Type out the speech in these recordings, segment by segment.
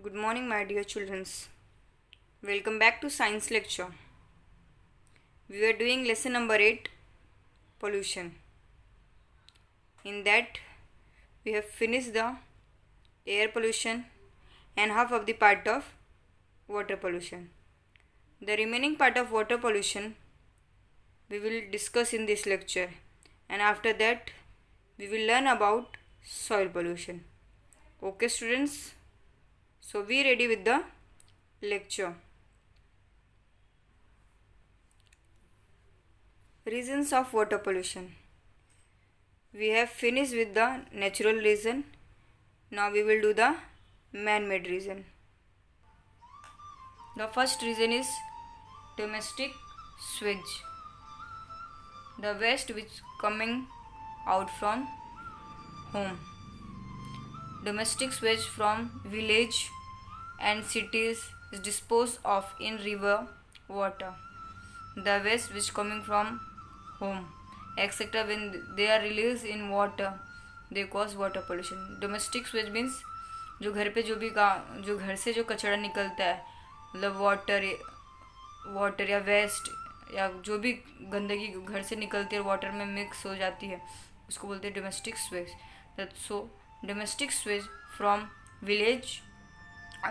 Good morning, my dear children. Welcome back to science lecture. We are doing lesson number 8, pollution. In that, we have finished the air pollution and half of the part of water pollution. The remaining part of water pollution we will discuss in this lecture, and after that we will learn about soil pollution. Okay, students? So be ready with the lecture. Reasons of water pollution. We have finished with the natural reason. Now we will do the man-made reason. The first reason is domestic sewage. The waste which coming out from home. Domestic sewage from village and cities is disposed of in river water. The waste which coming from home, etc., when they are released in water, they cause water pollution. Domestic sewage means जो घर पे जो घर से जो कचरा निकलता है, मतलब वाटर या वेस्ट या जो भी गंदगी घर से निकलती है वाटर में मिक्स हो जाती है, उसको बोलते हैं domestic sewage. So domestic sewage from village,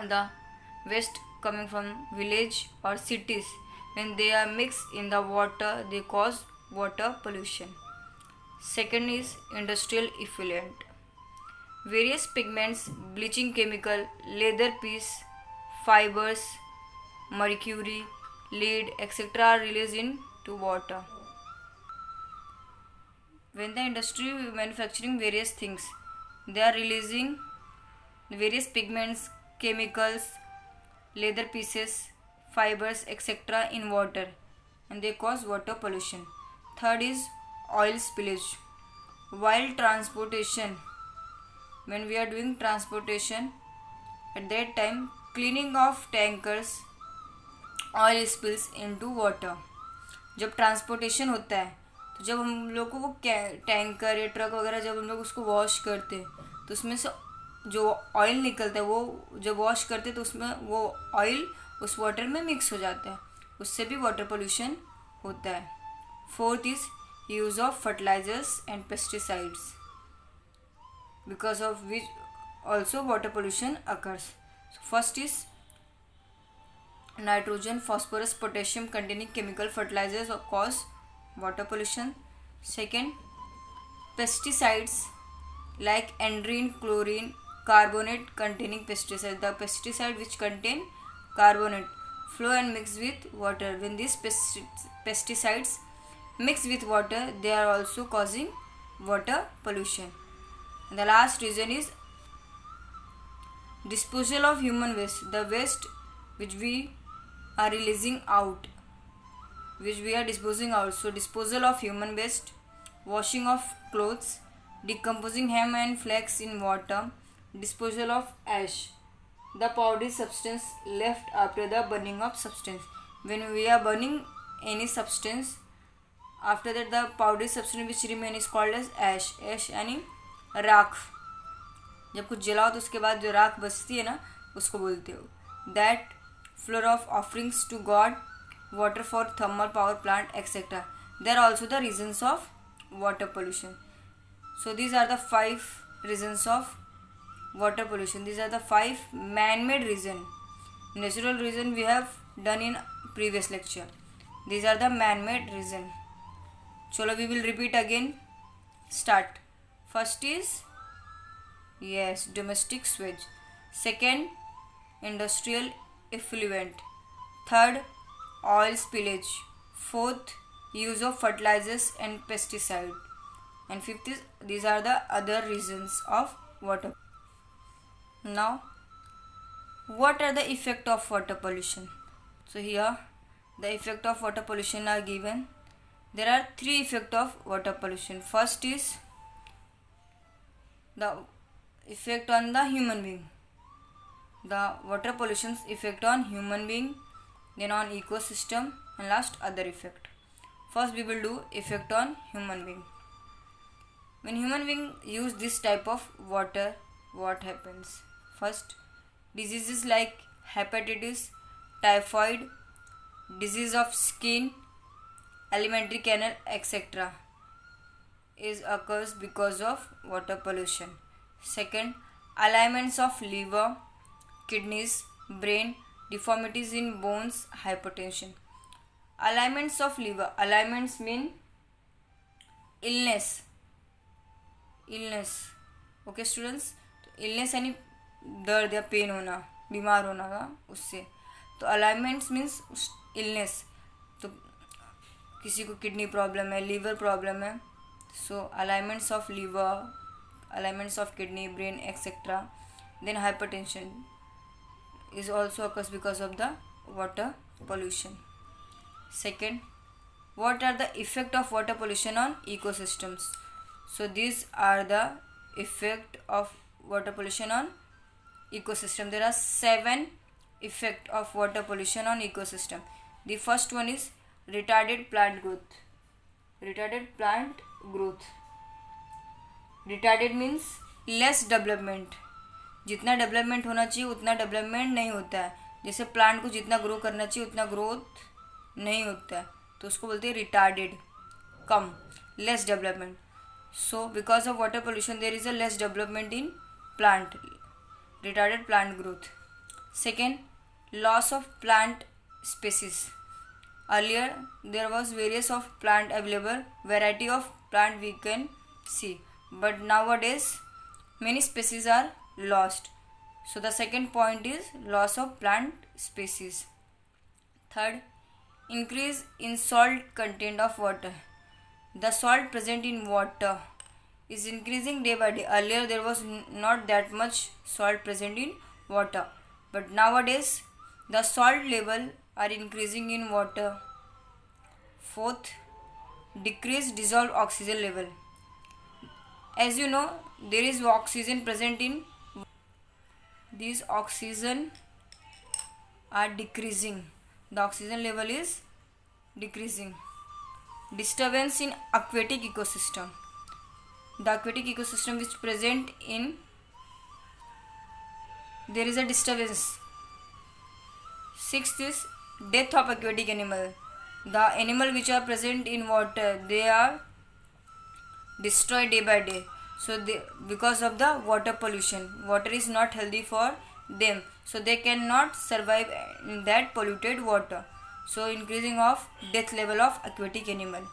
the waste coming from village or cities, when they are mixed in the water, they cause water pollution. Second is industrial effluent. Various pigments, bleaching chemical, leather piece, fibers, mercury, lead, etc. are released into water. When the industry manufacturing various things, they are releasing various pigments, chemicals, leather pieces, fibers, etc. in water, and they cause water pollution. Third is oil spillage. While transportation, when we are doing transportation, at that time cleaning of tankers, oil spills into water. जब transportation होता है तो जब हम लोग को वो tanker या ट्रक वगैरह जब हम लोग उसको वॉश करते हैं तो उसमें से जो ऑयल निकलता है वो जब वॉश करते हैं तो उसमें वो ऑयल उस वाटर में मिक्स हो जाता है, उससे भी वाटर पोल्यूशन होता है. Fourth is use of fertilizers and pesticides, because of which also water pollution occurs. First is nitrogen, phosphorus, potassium containing chemical fertilizers cause water pollution. Second, pesticides like endrine, chlorine, carbonate containing pesticides. The pesticide which contain carbonate flow and mix with water. When these pesticides mix with water, they are also causing water pollution. And the last reason is disposal of human waste. The waste which we are releasing out, which we are disposing out. So disposal of human waste, washing of clothes, decomposing hem and flax in water, disposal of ash, the powdery substance left after the burning of substance. When we are burning any substance, after that the powdery substance which remain is called as ash. ash यानी राख. जब कुछ जलाओ तो उसके बाद जो राख बचती है ना, उसको बोलते हो. That floor of offerings to God, water for thermal power plant, etc. They are also the reasons of water pollution. So these are the 5 reasons of water pollution. These are the 5 man-made reason. Natural reason we have done in previous lecture. These are the man-made reason. Chalo, we will repeat again. Start. First is domestic sewage. Second, industrial effluent. Third, oil spillage. Fourth, use of fertilizers and pesticide. And fifth is, these are the other reasons of water. Now, what are the effect of water pollution? So here the effect of water pollution are given. There are 3 effects of water pollution. First is the effect on the human being. The water pollution's effect on human being, then on ecosystem, and last other effect. First we will do effect on human being. When human being use this type of water, what happens? First, Diseases like hepatitis, typhoid, disease of skin, alimentary canal, etc. is occurs because of water pollution. Second, alignments of liver, kidneys, brain, deformities in bones, hypertension. Alignments of liver. Alignments mean illness. Okay students, illness यानी दर्द या pen होना, बीमार होना का उससे. तो alignments means illness. तो किसी को किडनी प्रॉब्लम है, लीवर प्रॉब्लम है, so alignments of liver, alignments of kidney, brain, etcetera. Then hypertension is also occurs because of the water pollution. Second, what are the effect of water pollution on ecosystems? So these are the effect of water pollution on ecosystem. There are 7 effect of water pollution on ecosystem. The first one is retarded plant growth. Retarded means less development. जितना development होना चाहिए उतना development नहीं होता है. जैसे plant को जितना ग्रो करना चाहिए उतना ग्रोथ नहीं होता है, तो उसको बोलते हैं रिटार्डेड, कम, less development. So because of water pollution there is a less development in plant, retarded plant growth. Second, loss of plant species. Earlier there was various of plant available, variety of plant we can see, but नाउ-a-days many species are lost. So the second point is loss of plant species. Third, increase in salt content of water. The salt present in water is increasing day by day. Earlier there was not that much salt present in water, but nowadays the salt level are increasing in water. Fourth, decrease dissolved oxygen level. As you know, there is oxygen present in. These oxygen are decreasing. The oxygen level is decreasing. Disturbance in aquatic ecosystem. The aquatic ecosystem which present in, there is a disturbance. Sixth is death of aquatic animal. The animal which are present in water, they are destroyed day by day. So because of the water pollution, water is not healthy for them, so they cannot survive in that polluted water. So increasing of death level of aquatic animal.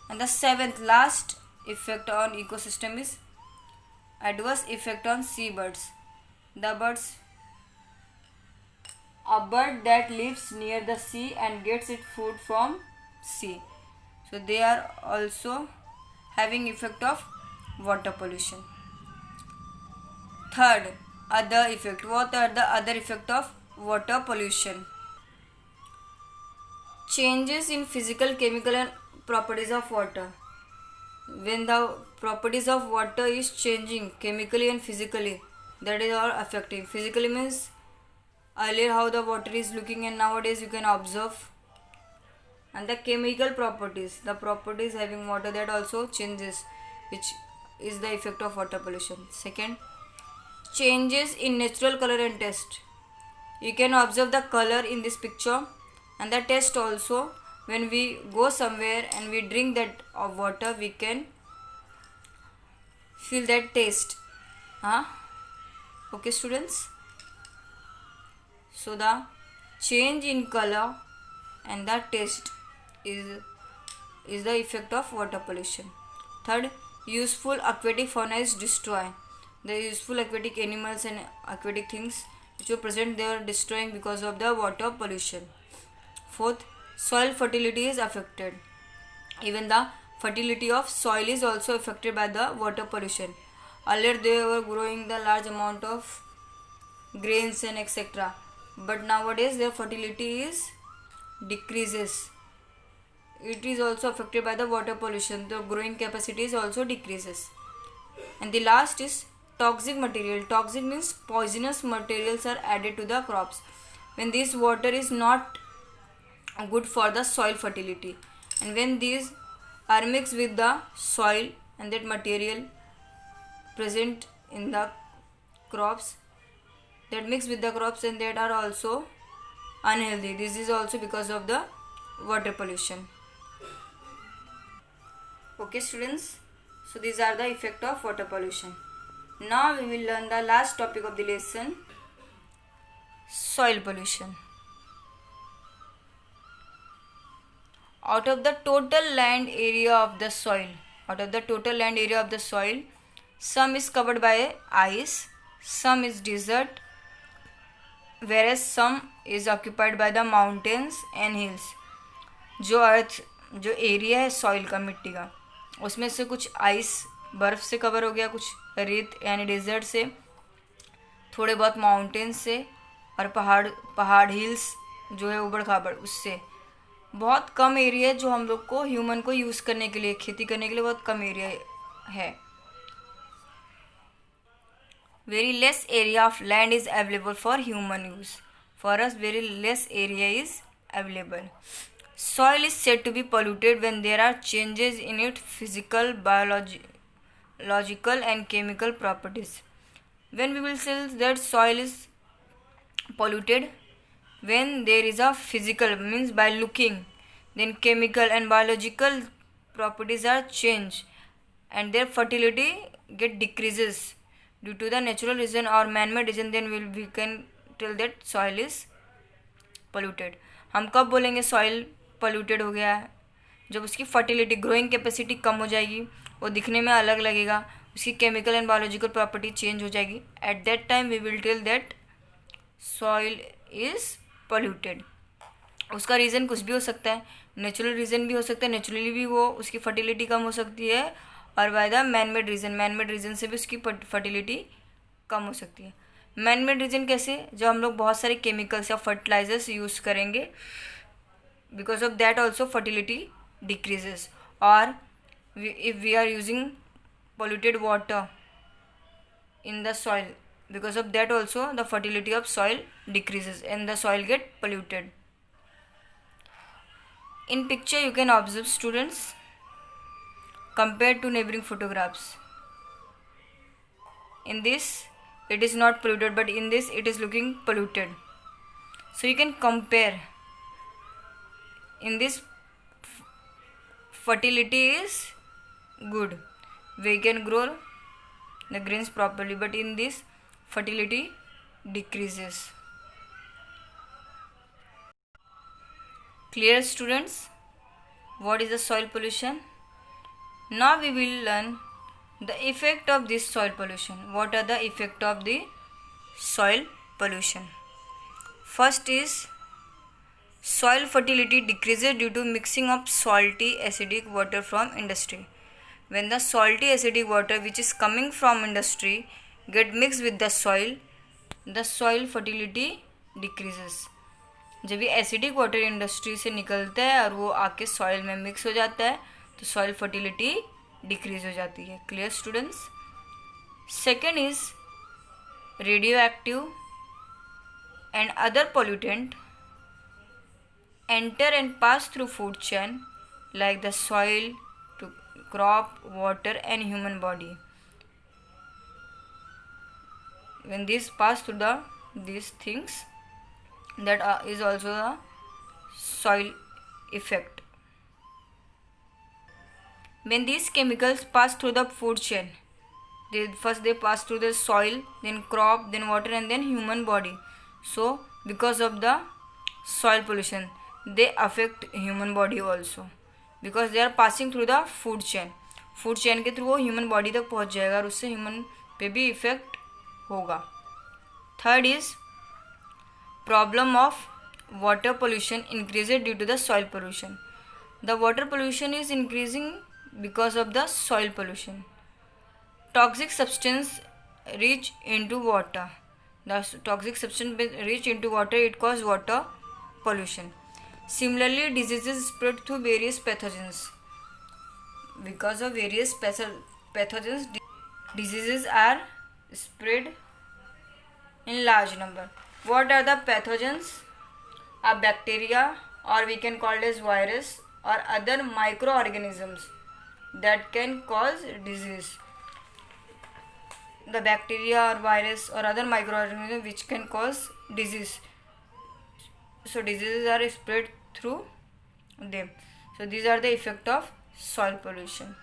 And the seventh last effect on ecosystem is adverse effect on seabirds. The birds, a bird that lives near the sea and gets its food from sea, so they are also having effect of water pollution. Third, other effect. What are the other effect of water pollution? Changes in physical, chemical and properties of water. When the properties of water is changing chemically and physically, that is all affecting. Physically means earlier how the water is looking and nowadays you can observe. And the chemical properties, the properties having water, that also changes, which is the effect of water pollution. Second, changes in natural color and taste. You can observe the color in this picture and the taste also. When we go somewhere and we drink that of water, we can feel that taste. Okay students, so the change in color and the taste is the effect of water pollution. Third, useful aquatic fauna is destroyed. The useful aquatic animals and aquatic things which were present, they are destroying because of the water pollution. Fourth, soil fertility is affected. Even the fertility of soil is also affected by the water pollution. Earlier they were growing the large amount of grains and etc. But nowadays their fertility is decreases. It is also affected by the water pollution. The growing capacity is also decreases. And the last is toxic material. Toxic means poisonous materials are added to the crops. When this water is not good for the soil fertility, and when these are mixed with the soil and that material present in the crops, that mix with the crops and that are also unhealthy. This is also because of the water pollution. Okay students, so these are the effect of water pollution. Now we will learn the last topic of the lesson, soil pollution. Out of the total land area of the soil, some is covered by ice, some is desert, whereas some is occupied by the mountains and hills. जो area है soil का, मिट्टी का, उसमें से कुछ ice बर्फ़ से कवर हो गया, कुछ रेत यानी डेजर्ट से, थोड़े बहुत माउंटेन्स से, और पहाड़ हिल्स जो है ऊबड़ खाबड़ उससे। बहुत कम एरिया जो हम लोग को ह्यूमन को यूज़ करने के लिए, खेती करने के लिए बहुत कम एरिया है। Very less area of land is available for human use. For us very less area is available. Soil is said to be polluted when there are changes in its physical, biological and chemical properties. When we will say that soil is polluted, when there is a physical, means by looking, then chemical and biological properties are changed and their fertility get decreases due to the natural reason or man-made reason, then we can tell that soil is polluted. हम कब बोलेंगे soil polluted हो गया है? जब उसकी fertility, growing capacity कम हो जाएगी, वो दिखने में अलग लगेगा, उसकी chemical and biological property change हो जाएगी. At that time we will tell that soil is polluted. उसका रीज़न कुछ भी हो सकता है, नेचुरल रीज़न भी हो सकता है, नेचुरली भी वो उसकी फर्टिलिटी कम हो सकती है, और by the man made reason से भी उसकी फर्टिलिटी कम हो सकती है. मैन मेड रीज़न कैसे? जब हम लोग बहुत सारे केमिकल्स या फर्टिलाइजर्स यूज़ करेंगे, because of that also fertility decreases. Or if we are using polluted water in the soil, because of that also the fertility of soil decreases and the soil get polluted. In picture you can observe, students, compared to neighboring photographs. In this it is not polluted, but in this it is looking polluted. So you can compare. In this fertility is good, we can grow the grains properly, but in this fertility decreases. Clear students, what is the soil pollution? Now we will learn the effect of this soil pollution. What are the effect of the soil pollution? First is soil fertility decreases due to mixing of salty acidic water from industry. When the salty acidic water which is coming from industry get mixed with the soil fertility decreases. जब ये acidic water industry से निकलता है और वो आके soil में mix हो जाता है, तो सॉइल फर्टिलिटी डिक्रीज हो जाती है. Clear students? Second is radio active and other pollutant enter and pass through food chain like the soil to crop, water and human body. When these pass through these things, that is also a soil effect. When these chemicals pass through the food chain, they pass through the soil, then crop, then water and then human body. So because of the soil pollution, they affect human body also, because they are passing through the food chain. Food chain के through वो human body तक पहुंच जाएगा और उससे human पे भी effect होगा. Third is problem of water pollution increases due to the soil pollution. The water pollution is increasing because of the soil pollution. Toxic substance reach into water. The toxic substance reach into water, it causes water pollution. Similarly, diseases spread through various pathogens. Because of various pathogens, diseases are spread in large number. What are the pathogens? A bacteria, or we can call it as virus, or other microorganisms that can cause disease. the bacteria or virus or other microorganisms which can cause disease. So diseases are spread through them. So these are the effect of soil pollution.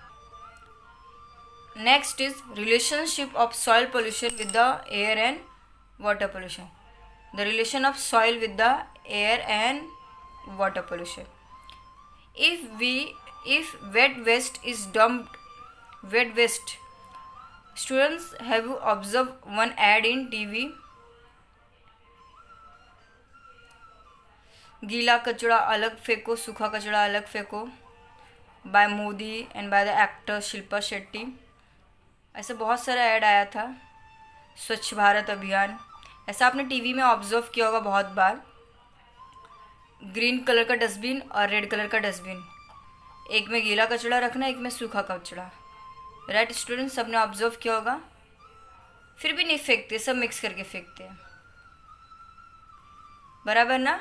Next is relationship of soil pollution with the air and water pollution. The relation of soil with the air and water pollution. If wet waste is dumped, wet waste. Students, have you observed one ad in TV? गीला कचरा अलग फेंको, सूखा कचरा अलग फेंको, by Modi and by the actor Shilpa Shetty. ऐसे बहुत सारा ऐड आया था. स्वच्छ भारत अभियान, ऐसा आपने टीवी में ऑब्जर्व किया होगा बहुत बार. ग्रीन कलर का डस्टबिन और रेड कलर का डस्टबिन, एक में गीला कचरा रखना, एक में सूखा कचरा. राइट स्टूडेंट, सबने ऑब्जर्व किया होगा. फिर भी नहीं फेंकते, सब मिक्स करके फेंकते हैं. बराबर ना?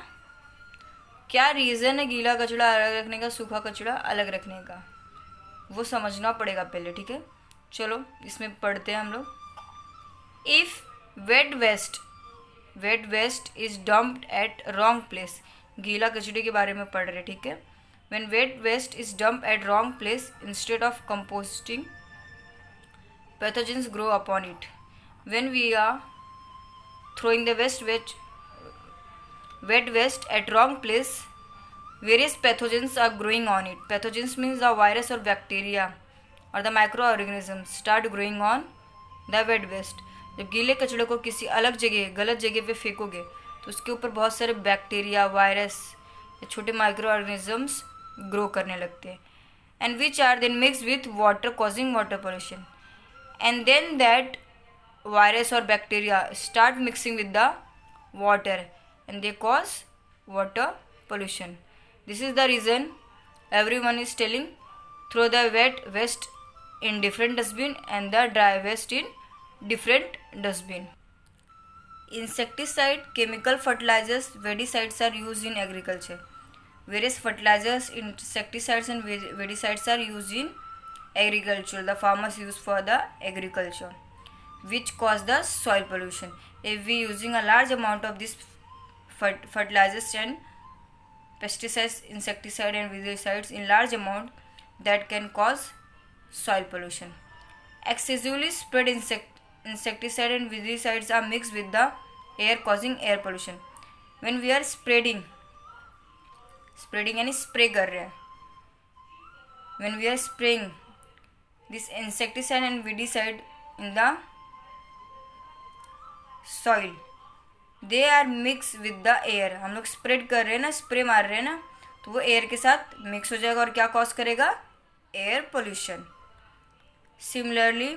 क्या रीज़न है गीला कचरा अलग रखने का, सूखा कचरा अलग रखने का? वो समझना पड़ेगा पहले. ठीक है, चलो इसमें पढ़ते हैं हम लोग. If wet waste is dumped at wrong place. गीला कचरे के बारे में पढ़ रहे. ठीक है, when wet waste is dumped at wrong place instead of composting, pathogens grow upon it. When we are throwing the wet waste at wrong place, various pathogens are growing on it. Pathogens means the virus or bacteria or the microorganisms start growing on the wet waste. जब गीले कचड़े को किसी अलग जगह, गलत जगह पे फेंकोगे तो उसके ऊपर बहुत सारे बैक्टीरिया, वायरस या छोटे माइक्रो ऑर्गेनिजम्स ग्रो करने लगते हैं. And which are then mix with water causing water pollution. And then that virus or bacteria start mixing with the water and they cause water pollution. This is the reason everyone is telling throw the wet waste in different dustbin and the dry waste in different dustbin. Insecticide, chemical fertilizers, weedicides are used in agriculture. Various fertilizers, insecticides and weedicides are used in agriculture. The farmers use for the agriculture, which cause the soil pollution. If we using a large amount of these fertilizers and pesticides, insecticide and weedicides in large amount, that can cause soil pollution. Excessively spread insecticide and weedicides are mixed with the air, causing air pollution. When we are spreading यानी spray कर रहे हैं. When we are spraying this insecticide and weedicide in the soil, they are mixed with the air. हम लोग spread कर रहे हैं ना, स्प्रे मार रहे हैं ना, तो वो एयर के साथ मिक्स हो जाएगा और क्या कॉज करेगा? Air pollution. Similarly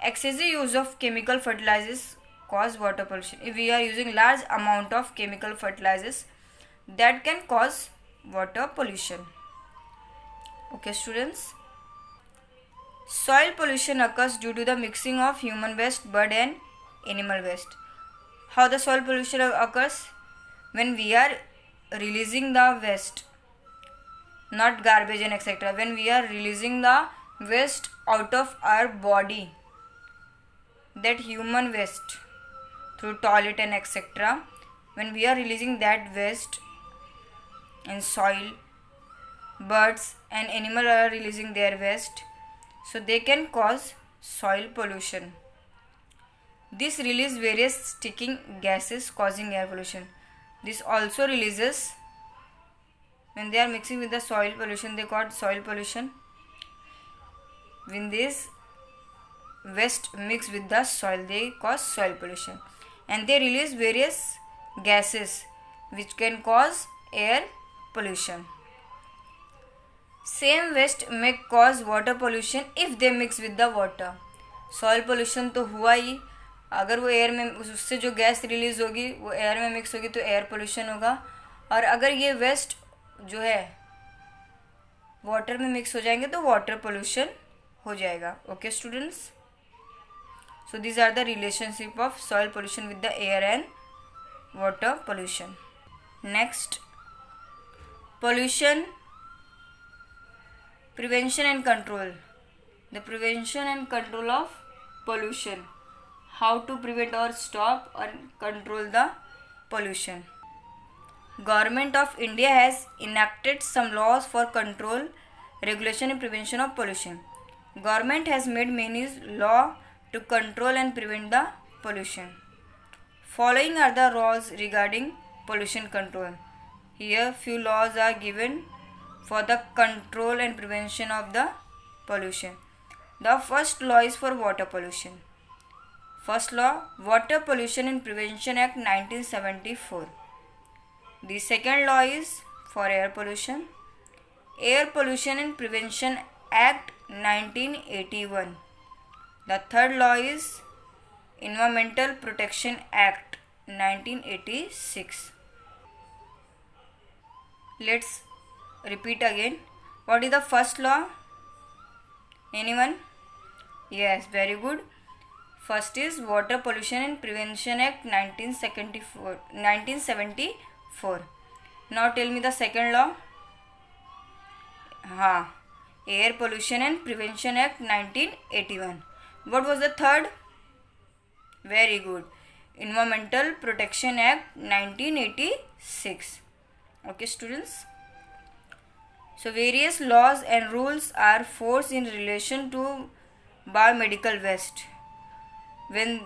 excessive use of chemical fertilizers cause water pollution. If we are using large amount of chemical fertilizers, that can cause water pollution. Okay students, soil pollution occurs due to the mixing of human waste, bird and animal waste. How the soil pollution occurs? When we are releasing the waste, not garbage and etc. When we are releasing the waste out of our body, that human waste through toilet and etc. When we are releasing that waste in soil, birds and animal are releasing their waste, so they can cause soil pollution. This release various sticking gases causing air pollution. This also releases, when they are mixing with the soil pollution, they call soil pollution. When this waste mix with the soil, they cause soil pollution, and they release various gases which can cause air pollution. Same waste may cause water pollution if they mix with the water. Soil pollution तो हुआ ही, अगर वो air में, उससे जो gas release होगी वो air में मिक्स होगी तो एयर पोल्यूशन होगा. और अगर ये वेस्ट जो है वाटर में मिक्स हो जाएंगे तो वाटर पोल्यूशन हो जाएगा. Okay students, so these are the relationship of soil pollution with the air and water pollution. Next, pollution prevention and control. The prevention and control of pollution. how to prevent or stop or control the pollution. Government of India has enacted some laws for control, regulation and prevention of pollution. Government has made many laws to control and prevent the pollution. Following are the laws regarding pollution control. Here few laws are given for the control and prevention of the pollution. The first law is for water pollution. First law, Water Pollution and Prevention Act 1974. The second law is for air pollution. Air Pollution and Prevention Act 1981. The third law is Environmental Protection Act 1986. Let's repeat again. What is the first law? Anyone? Yes, very good. First is Water Pollution and Prevention Act 1974. Now tell me the second law. Air Pollution and Prevention Act 1981. What was the third? Very good. Environmental Protection Act 1986. Okay, students. So various laws and rules are forced in relation to biomedical waste. When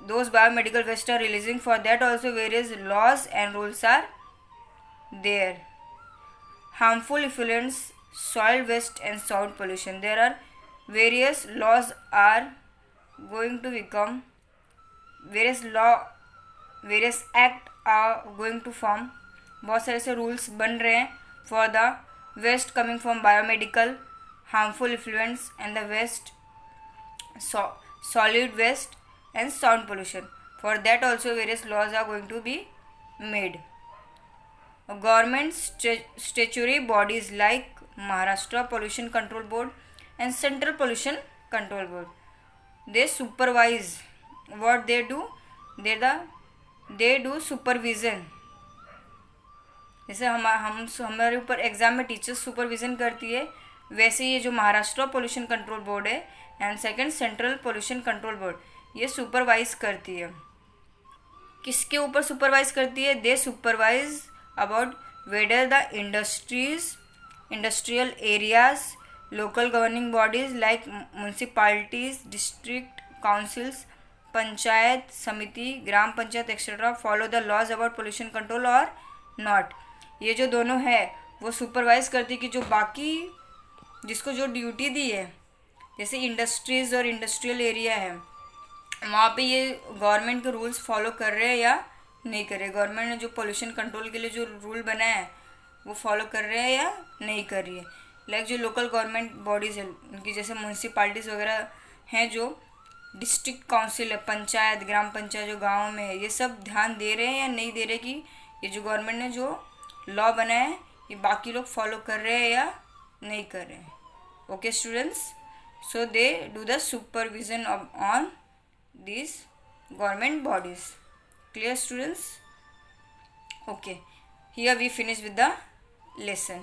those biomedical waste are releasing, for that also various laws and rules are there. Harmful effluents, soil waste and sound pollution. There are various laws are going to become, various act are going to form. बहुत सारे से rules बन रहे हैं for the waste coming from biomedical, harmful effluents and the waste, solid waste and sound pollution. For that also various laws are going to be made. Government statutory bodies like Maharashtra Pollution Control Board and Central Pollution Control Board, they supervise. What they do? They do supervision. जैसे हमारे ऊपर exam में teachers supervision करती है, वैसे ये जो Maharashtra pollution control board है and second central pollution control board, ये सुपरवाइज करती है. किसके ऊपर सुपरवाइज करती है? They supervise about whether the industrial areas, local governing bodies like municipalities, district councils, panchayat samiti, gram panchayat etcetera follow the laws about pollution control और not. ये जो दोनों है वो सुपरवाइज करती है कि जो बाकी जिसको जो ड्यूटी दी है, जैसे इंडस्ट्रीज़ और इंडस्ट्रियल एरिया है, वहाँ पे ये गवर्नमेंट के रूल्स फॉलो कर रहे हैं या नहीं कर रहे. गवर्नमेंट ने जो पोल्यूशन कंट्रोल के लिए जो रूल बनाया है वो फॉलो कर रहे हैं या नहीं कर रही है. लाइक जो लोकल गवर्नमेंट बॉडीज़ है उनकी, जैसे म्यूनसिपालिटीज़ वगैरह हैं, जो डिस्ट्रिक्ट काउंसिल है, पंचायत, ग्राम पंचायत जो गाँव में है, ये सब ध्यान दे रहे हैं या नहीं दे रहे कि ये जो गवर्नमेंट ने जो लॉ बनाया है ये बाकी लोग फॉलो कर रहे हैं या नहीं कर रहे हैं. Okay students, so they do the supervision on these government bodies. Clear students? Okay, here we finish with the lesson.